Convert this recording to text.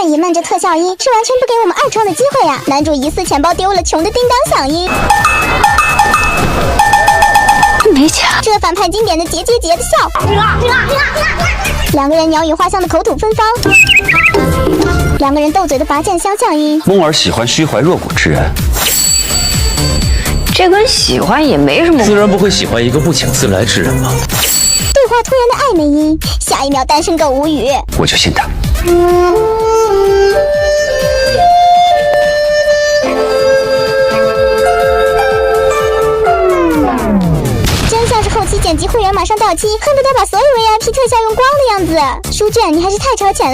卷隐瞒着特效音，是完全不给我们二创的机会呀！男主疑似钱包丢了，穷的叮当响音。没钱，这反派经典的结的笑。两个人鸟语花香的口吐芬芳。两个人斗嘴的拔剑相向音。梦儿喜欢虚怀若谷之人。这跟喜欢也没什么。自然不会喜欢一个不请自来之人嘛。对话突然的暧昧音，下一秒单身狗无语。我就信他。真像是后期剪辑会员马上到期，恨不得把所有 VIP 特效用光的样子。书卷你还是太超前了。